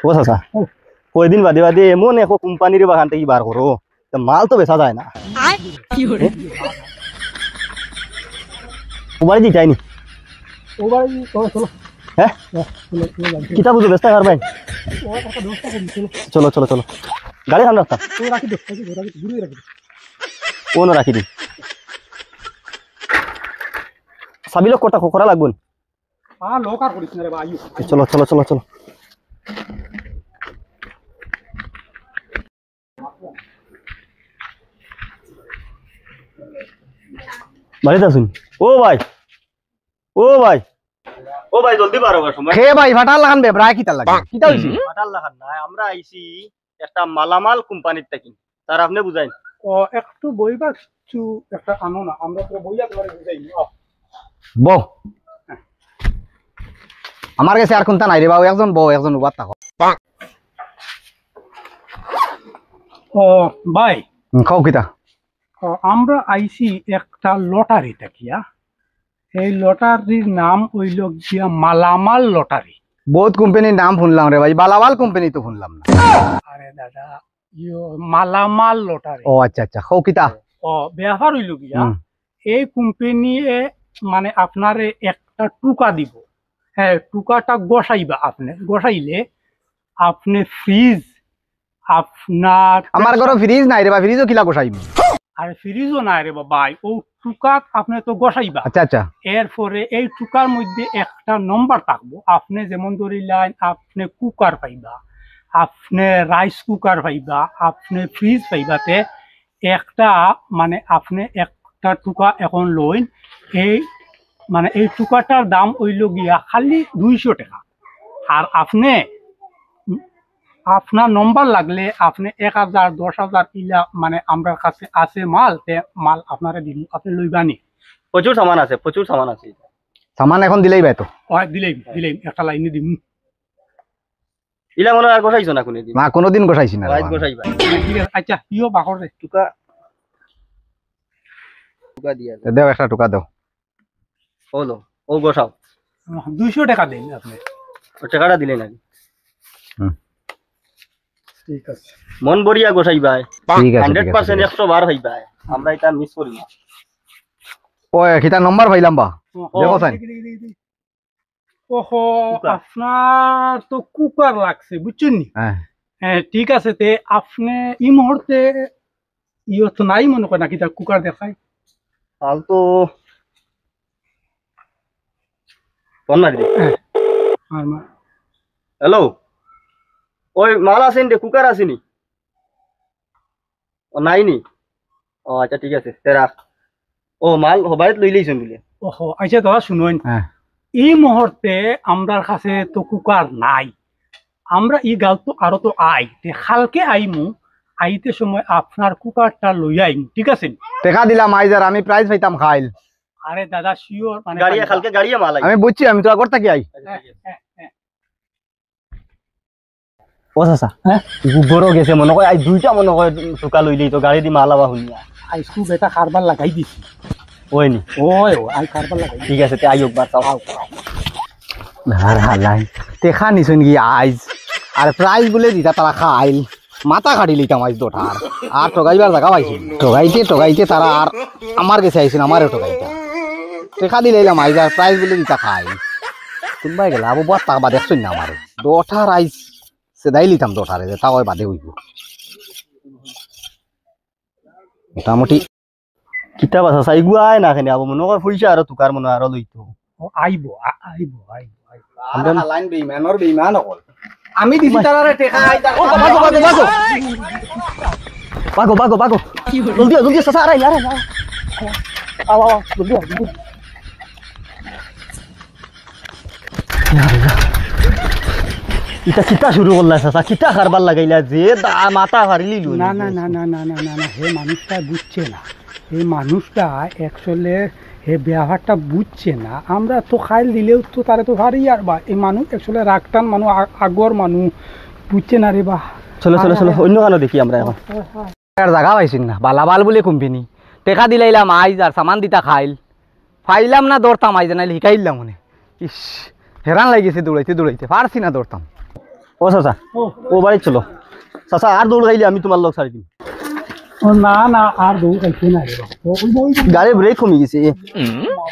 ও চাচা কয়দিন বাদে বাদে এমন এক কোম্পানির বাগান থেকে বার করো মাল তো বেচা যায় না ওবারে দিটাই নি হ্যাঁ কিতা বুঝো ব্যস্ত কার ভাই চলো চলো চলো গাড়ি খান রাস্তা ও না রাখি দি সাবি লোক কটা করা লাগবে চলো চলো চলো চলো বাড়িতে আসুন ও ভাই ও ভাই ও ভাই জলদি পারো সময় হে ভাই ফাটাল লাগান বেবরা কি তাল লাগে কিটা হইছে ফাটাল লাগান না আমরা আইছি একটা মালামাল কোম্পানির থেকে স্যার আপনি বুঝাইন ও একটু বইবা কিছু একটা আনো না আমরা তো বইয়া ধরে বুঝাই বউ আমার কাছে আর কোনটা নাই রে বাবু একজন বউ একজন উবাত থাকো ও ভাই খাও কিটা আমরা আইছি একটা লটারি তাকিয়া এই লটারির নাম হইল গিয়া মালামাল লটারি বহুত কোম্পানির নাম শুনলাম রে ভাই বালাওয়াল কোম্পানি তো শুনলাম না আরে দাদা মালামাল লটারি ও আচ্ছা আচ্ছা খাও কিটা ও ব্যাপার হইল গিয়া এই কোম্পানি মানে আপনারে একটা টুকা দিব হ্যাঁ টুকাটা গসাইবা আপনি গসাইলে আপনি ফ্রিজ আপনার আমার ঘরে ফ্রিজ নাই রে ভাই ফ্রিজও কিলা গোসাইবি আর ফ্রিজও নাই রে ভাই ও টুকাক আপনি তো গসাইবা আচ্ছা আচ্ছা এরপরে এই টুকার মধ্যে একটা নম্বর থাকবো আপনি যেমন ধরিলেন আপনি কুকার পাইবা আপনি রাইস কুকার পাইবা আপনি ফ্রিজ পাইবাতে একটা মানে আপনি একটা টুকা এখন লইন এই মানে এই টুকাটার দাম হইল গিয়া খালি 200 টাকা আর আপনি আপনার নম্বর লাগলে আপনি 1000 10,000 ইলা মানে আমার কাছে আছে মাল মাল আপনারা দিন আপনি লইবানি প্রচুর সামান আছে সামান এখন দিলেই ভাই তো দিলেই একটা লাইনে দিম ইলা মনে আর গোসাইছো না কোনদিন না কোনোদিন গোসাইছি না রাইস গোসাইবা ঠিক আছে আচ্ছা ইও বাকর রে টুকা টুকা দিয়া দেও একটা টুকা দাও হলো ও গোসাও 200 টাকা দেন আপনি ও টাকাটা দিলে নাকি ঠিক আছে মন বড়িয়া গোসাইবা ঠিক আছে 100% 100 বার হইবা আমরা এটা মিস করি না ও কিটা নম্বর পাইলাম বা দেখো সাইন ওহো আপনার তো কুকার লাগছে বুঝছেন নি হ্যাঁ ঠিক আছে তে আপনি এই মুহূর্তে ইও তো নাই মনে করেন নাকি কুকার দেখাই হাল তো ফোন মারি হ্যালো ওই মাল আছেন রে কুকার আসেনি ও নাইনি ও আচ্ছা ঠিক আছে তেরা ও মাল হবাইত লই লইছেন বলে ওহো আচ্ছা দাদা শুনুন এই মুহূর্তে আমরার কাছে তো কুকার নাই আমরা এই গাল তো আরো তো কালকে আইমু আইতে সময় আপনার কুকারটা লই আইম ঠিক আছে টাকা দিলাম আইজার আমি প্রাইস পাইতাম খাইল আরে দাদা শিওর মানে গাড়িয়া কালকে গাড়িয়া মাল আমি বুঝছি আমি তো আগর থাকি আই ও চাচা হ্যাঁ গুবরও গেছে মনে কয় আই দুইটা মনে কয় টুকা লই লই তো গাড়ি দি মাল আবা শুনিয়া আই সু বেটা কারবার লাগাই দিছি ওইনি ওই আই কারবার লাগাই ঠিক আছে তে আইও বার চাও আর হালাই দেখা নিছুন কি আইজ আর প্রাইস বলে দিতা তারা খাইল মাথা কাটি লইতাম আইজ দোটার আর ঠগাইবার জায়গা পাইছিল ঠগাইতে তারা আর আমার কাছে আইছিল আমারও ঠগাইতা টেকা দিলাম আইজ আর প্রাইস বলে দিতা খাইল কোনবাই গেল আবু বাদ টাকা বাদে শুন না আমার দোটার আইজ সেদাই লিতাম দোটারে তাও বাদে হইব মোটামুটি কিতাব আছে সাইগুয়াই না খানি আবু মনে কয় পয়সা আর টুকার মনে আর লইতো আইবো আমরা লাইন বেইমানর বেইমান হল আমি দিছি তারারে টেকা আইতা ও বাগো জলদি চাচা আরে আও জলদি ইটা কিতা শুরু করলা চাচা কিতা কারবার লাগাইলা যে মাথা হারিলি না হে মানুষটা বুঝছে না এই মানুষটা অ্যাকচুয়ালি হে ব্যবহারটা বুঝছে না আমরা তো খাইল দিলেও তো তারে তো ভারী আর বা এই মানুষ অ্যাকচুয়ালি রাগটান মানুষ আগর মানুষ বুঝছে না রে বা চলো অন্য কানো দেখি আমরা এখন জায়গা পাইছি না বালাবাল বলে কোম্পানি টেকা দিলাইলাম আইজ আর সামান দিতা খাইল ফাইলাম না দৌড়তাম আইজ নাইলে শিখাইলাম মনে ইস হেরান লাগিয়েছে দৌড়াইতে পারছি না দৌড়তাম ও চাচা ও ও বাড়ি চলো চাচা আর দৌড় খাইলে আমি তোমার লোক ছাড়ি দিম ও, না না আর দৌ খাইছে না রে বাবা। ও, ওই গাড়ির ব্রেক কমে গেছে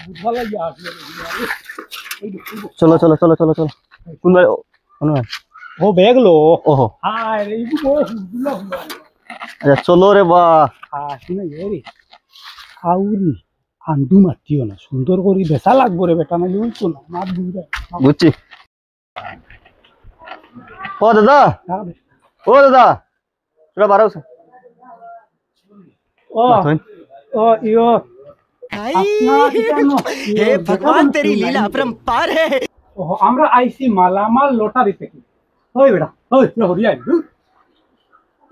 বুঝবা লাগিয়া আসলে চলো চলো চলো চলো চলো কোন বাড়ি অনুমান ও ব্যাগ লো ওহো হায় রে এই বুঝলো আচ্ছা চলো রে বা শুনে রে আউরি আন্দু মাতিও না সুন্দর করে বেচা লাগবো রে বেটা নাহলে ওই তো না মাত বুঝবে বুঝছি ও দাদা ও দাদা তোরা বারো ও ও ইয়ো हे भगवान तेरी लीला अपरंपार है আমরা আইছি মালামাল লটারি থেকে ওই বেটা ওই হরিয়া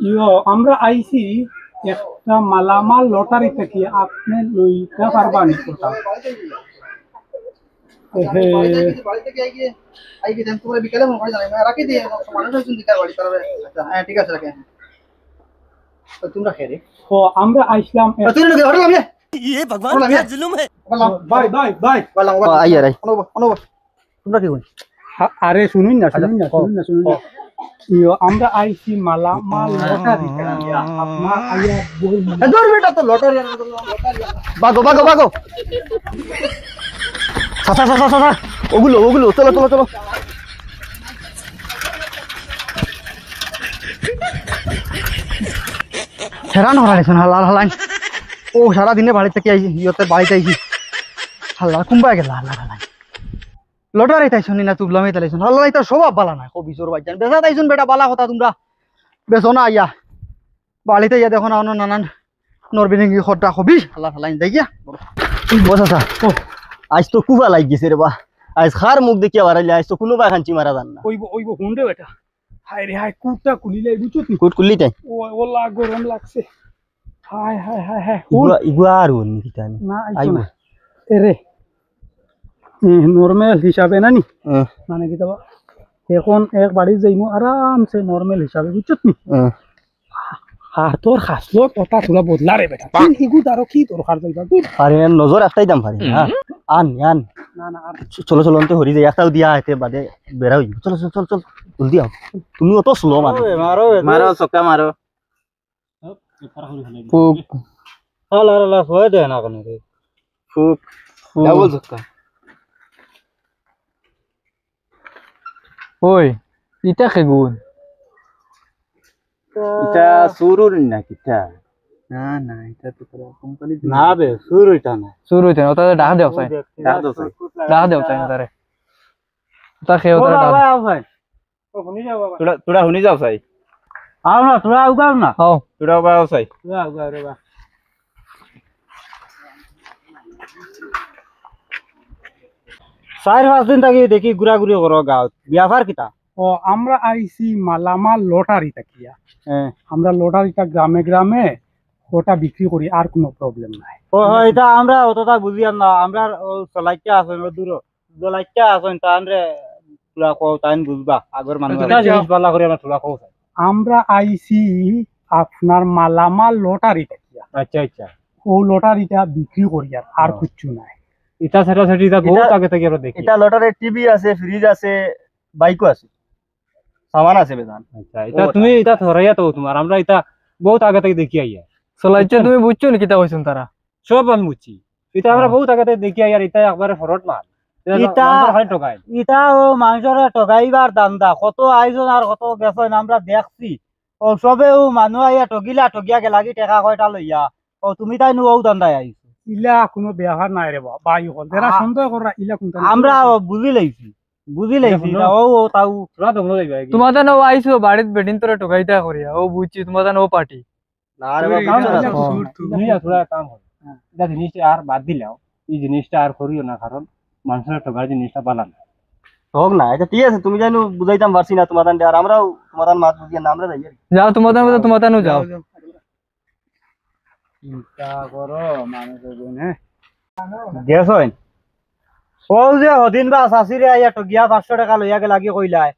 ইয়ো আমরা আইছি একটা মালামাল লটারি থেকে আপনি লইতে পারবেন কোথা বাড়িতে গিয়ে তোমরা বিকেলে ফোন করে জানাই রাখি দিয়ে মানুষ হয়েছেন দিকার বাড়ি তারা আচ্ছা হ্যাঁ ঠিক আছে রাখে তোমরা খেয়ে ও আমরা আইছিলাম তুই লোকে হোটেল আমি ये भगवान क्या जुल्म है বাই বাই বাই আইয়া রাই অনুভব তোমরা কি কই আরে শুনুন না ইয়ো আমরা আইছি মালামাল লটারি থেকে আপনার আইয়া বই দূর বেটা তো লটারি বাগো বাগো বাগো চাচা চাচা চাচা ওগুলো ওগুলো চলো চলো চলো হেরান হরাইছেন হালাল হালাইন ও সারা দিনে বাড়ি থেকে আইছি ইয়তে বাড়িতে আইছি হাল্লা কুম্বাই গেল হাল্লা হালাই লটারি তাইছুন না তুবলামে তাইছুন হাল্লা এটা স্বভাব বালা না কবি জোর বাইজান বেজা তাইছুন বেটা বালা কথা তোমরা বেছো না আইয়া বাড়িতে ইয়া দেখো না অন্য নানান নরবিনিঙ্গি খটা কবি হাল্লা হালাইন যাই গিয়া ও চাচা ও আজ তো কুফা লাগ গেছে রে বা আজ খার মুখ দেখিয়া বাড়াইলে আজ তো কোনো বা খাঞ্চি মারা যান না ওইব হুন রে বেটা হায় রে হায় কুটটা কুলিলে বুঝছো তুই কুট কুল্লি তাই ও ওলা গরম লাগছে হায় হায় হায় হায় ইগুয়া আর হন নাকি তাই না আইতো আইব না এরে নর্মাল হিসাবে না নি মানে কি তবা এখন এক বাড়ি যাইমু আরামসে নর্মাল হিসাবে বুঝছো তুমি আর তোর খাসলো কথা তোরা বদলা রে বেটা তুই ইগু দারো কি দরকার যাইবা তুই আরে নজর একটাই দাম পারি হ্যাঁ আন আন না না আর চলো চলো অন্তে হরি যাই একটাও দিয়া এতে বাদে বেড়া হইব চলো চলো চলো চলো জলদি আও তুমি অত স্লো মারো মারো চক্কা মারো ফুক হালা হালা হয়ে দেয় না কেন রে ফুক ডাবল চক্কা ওই ইটা খেগুন এটা সুরুর না কিটা না না এটা তো পুরো কোম্পানি না বে সুর হইতা না শুরু হইতে ওটা ডাক দেও চাই ডাক দেও চাই তারে ওটা খেয়ে ওটা ডাক ভাই ও শুনি যাও বাবা তোরা শুনি যাও চাই আও না তোরা উগাও না হাও তোরা বাও চাই উগা রে বা 4-5 দিন থাকি দেখি ঘুরাঘুরি করো গাঁত বিয়াফার কিতা ও আমরা আইছি মালামাল লটারি তাকিয়া হ্যাঁ আমরা লটারিটা গ্রামে গ্রামে ওটা বিক্রি করি আর কোনো প্রবলেম নাই ও এটা আমরা অতটা বুঝিয়াম না আমরা চলাইতে আছেন দূর চলাইতে আছেন তানরে পুরা কো তাইন বুঝবা আগর মানুষ জিনিস পালা করে আমরা তোলা কও আমরা আইছি আপনার মালামাল লটারি তাকিয়া আচ্ছা আচ্ছা ও লটারিটা বিক্রি করি আর কিচ্ছু নাই এটা সেটা সেটা বহুত আগে থেকে আমরা দেখি এটা লটারে টিভি আছে ফ্রিজ আছে বাইকও আছে সামান আছে বেজান আচ্ছা এটা তুমি এটা ধরাইয়া তো তোমার আমরা এটা বহুত আগে থেকে দেখি আইয়া চলাইছে তুমি বুঝছো নি কিতা কইছুন তারা সব আমি বুঝছি এটা আমরা বহুত আগে থেকে দেখি আইয়া এটা একবারে ফরট মাল এটা খালি ঠকাই এটা ও মানুষের ঠকাইবার দান্দা কত আয়োজন আর কত বেচন আমরা দেখছি ও সবেও মানুষ আইয়া ঠগিলা ঠগিয়া গেলাগি টাকা কয়টা লইয়া ও তুমি তাই ও দান্দায় আইছো ইলা কোনো ব্যবহার নাই রে বাই হল যারা সন্দেহ করা ইলা কোনটা আমরা বুঝি লাইছি ও ও তাও তোরা তো মনে যাইবা তোমাদের ও আইছো বাড়িত বেডিন তোরা টোকাইতা করিয়া ও বুঝছি তোমাদের ও পার্টি না রে বাবা তুমি তোরা কাম কর এটা জিনিসটা আর বাদ দিলাও এই জিনিসটা আর করিও না কারণ মানুষের ঠকার জিনিসটা পালা না হোক না এটা ঠিক আছে তুমি জানো বুঝাইতাম পারছি না তোমাদের আর আমরাও তোমাদের মাত বুঝিয়ে না আমরা যাই যাও তোমাদের মধ্যে তোমাদের যাও চিন্তা করো মানুষের জন্য গ্যাস হয় ও যে হদিন বা শাশিরে আইয়া টগিয়া 500 টাকা লইয়া গে লাগি কইলাই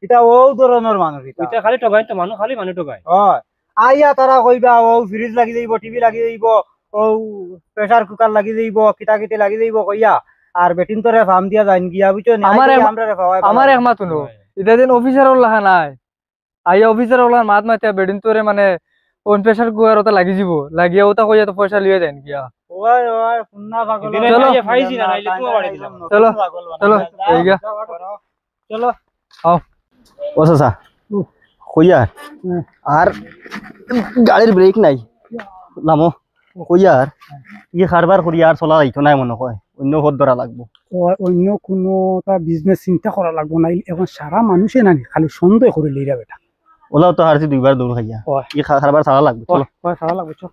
এটা ও ধরনের মানুষ এটা খালি টগাই তো মানুষ খালি মানুষ টগাই হয় আইয়া তারা কইবা ও ফ্রিজ লাগি যাইব টিভি লাগি যাইব ও প্রেসার কুকার লাগি যাইব কিতা কিতে লাগি যাইব কইয়া আর বেটিন তোরে ফার্ম দিয়া যাইন গিয়া বুঝছো না আমার আমরা রে পাওয়াই আমার একমাত হলো এটা দিন অফিসার ওলা নাই আইয়া অফিসার ওলা মাত মাতিয়া বেডিন তোরে মানে ওন প্রেসার কুকার ওটা লাগি যাব লাগিয়া ওটা কইয়া তো পয়সা লিয়ে যান গিয়া ওই ওই ফুন্না পাগল চলো। ফাইজি না নাইলে তুই বাড়ি দিলাম চলো চলো এই গিয়া চলো আও ও চাচা কইয়া আর গাড়ির ব্রেক নাই লামো কইয়া ই কারবার করি আর চলা যাইতো নাই মনে হয় অন্য পথ ধরা লাগবো অন্য কোনো বিজনেস চিন্তা করা লাগবো না এখন সারা মানুষে নানি খালি সন্দেহ করে লিরা বেটা ওলাও তো হারছি 2 বার দৌড় খাইয়া ই কারবার চালা লাগবে চলো সারা লাগবে চল